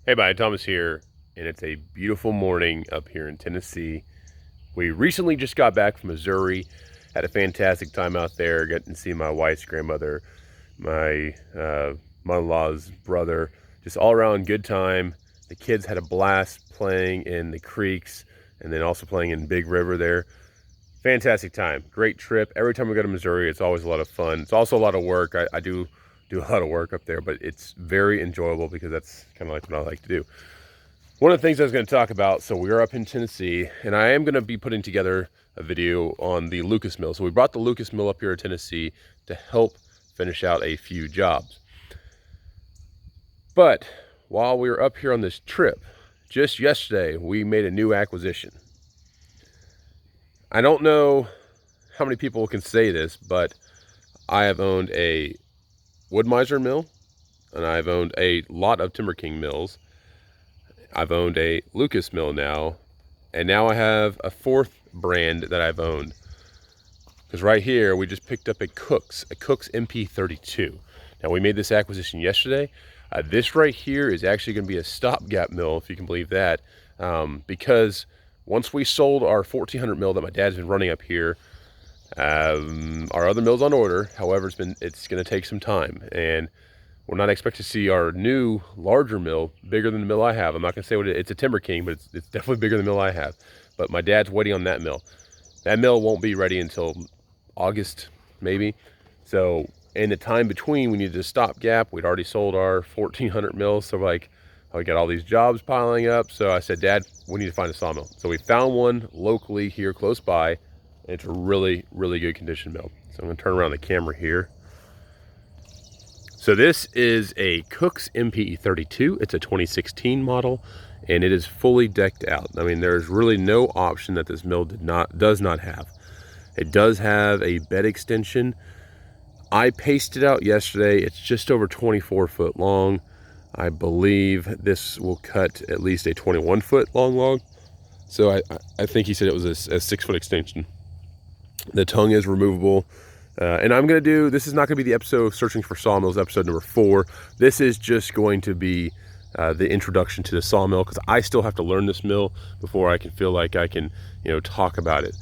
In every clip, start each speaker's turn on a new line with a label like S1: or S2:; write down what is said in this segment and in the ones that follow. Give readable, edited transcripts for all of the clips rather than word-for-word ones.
S1: Hey, bye, Thomas here, and it's a beautiful morning up here in Tennessee. We recently just got back from Missouri, had a fantastic time out there, getting to see my wife's grandmother, my mother-in-law's brother, just all around good time. The kids had a blast playing in the creeks and then also playing in Big River there. Fantastic time, great trip. Every time we go to Missouri, it's always a lot of fun. It's also a lot of work. I do a lot of work up there, but it's very enjoyable because that's kind of like what I like to do. One of the things I was going to talk about, so we are up in Tennessee, and I am going to be putting together a video on the Lucas Mill. So we brought the Lucas Mill up here to Tennessee to help finish out a few jobs. But while we were up here on this trip, just yesterday, we made a new acquisition. I don't know how many people can say this, but I have owned a Wood-Mizer mill, and I've owned a lot of Timberking mills. I've owned a Lucas mill now, and now I have a fourth brand that I've owned. Because right here, we just picked up a Cook's MP32. Now, we made this acquisition yesterday. This right here is actually going to be a stopgap mill, if you can believe that, because once we sold our 1400 mill that my dad's been running up here, our other mill's on order. However, it's going to take some time, and we're not expecting to see our new larger mill bigger than the mill I have. I'm not going to say what it's a Timberking, but it's definitely bigger than the mill I have. But my dad's waiting on that mill. That mill won't be ready until August, maybe. So in the time between, we needed a stopgap. We'd already sold our 1400 mills, so we got all these jobs piling up. So I said, Dad, we need to find a sawmill. So we found one locally here close by. It's a really, really good condition mill. So I'm going to turn around the camera here. So this is a Cook's MP32. It's a 2016 model, and it is fully decked out. I mean, there's really no option that this mill does not have. It does have a bed extension. I pasted out yesterday. It's just over 24 foot long. I believe this will cut at least a 21 foot long log. So I think he said it was a 6 foot extension. The tongue is removable. And I'm going to do, this is not going to be the episode of Searching for Sawmills, episode number 4. This is just going to be the introduction to the sawmill, because I still have to learn this mill before I can feel like I can, talk about it.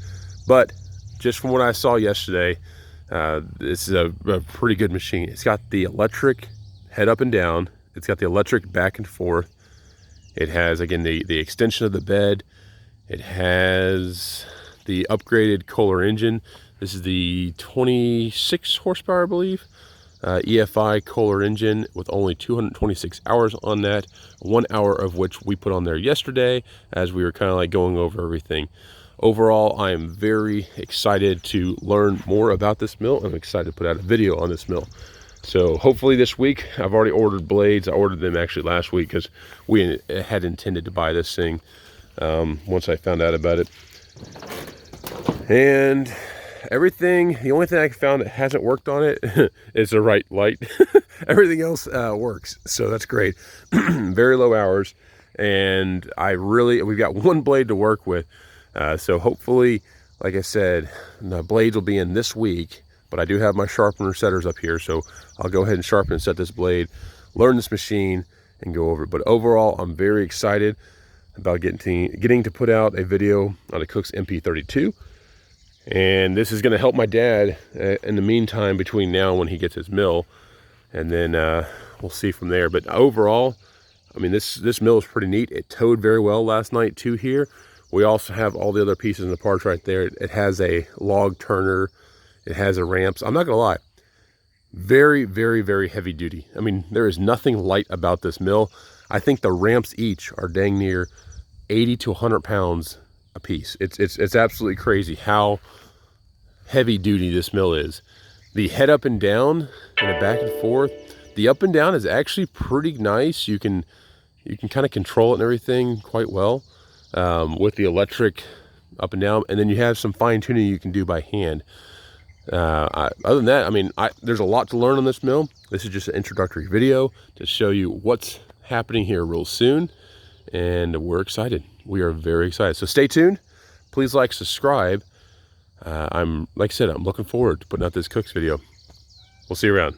S1: But just from what I saw yesterday, this is a pretty good machine. It's got the electric head up and down. It's got the electric back and forth. It has, again, the extension of the bed. It has the upgraded Kohler engine. This is the 26 horsepower, I believe, EFI Kohler engine with only 226 hours on that, 1 hour of which we put on there yesterday as we were kind of like going over everything. Overall, I am very excited to learn more about this mill. I'm excited to put out a video on this mill. So hopefully this week, I've already ordered blades. I ordered them actually last week because we had intended to buy this thing once I found out about it. And everything, the only thing I found that hasn't worked on it is the right light. Everything else works, so that's great. Very low hours, and we've got one blade to work with. So hopefully, like I said, the blades will be in this week, but I do have my sharpener setters up here, so I'll go ahead and sharpen and set this blade, learn this machine, and go over it. But overall, I'm very excited about getting to put out a video on a Cook's MP32. And this is going to help my dad in the meantime between now and when he gets his mill. And then we'll see from there. But overall, I mean, this mill is pretty neat. It towed very well last night too here. We also have all the other pieces and the parts right there. It has a log turner. It has a ramps. I'm not going to lie. Very, very, very heavy duty. I mean, there is nothing light about this mill. I think the ramps each are dang near 80 to 100 pounds a piece. It's absolutely crazy how heavy duty this mill is. The head up and down and the back and forth, the up and down is actually pretty nice. You can kind of control it and everything quite well with the electric up and down, and then you have some fine tuning you can do by hand. Other than that, I mean, there's a lot to learn on this mill. This is just an introductory video to show you what's happening here real soon, and we're excited. We are very excited. So stay tuned. Please like, subscribe. Like I said, I'm looking forward to putting out this Cook's video. We'll see you around.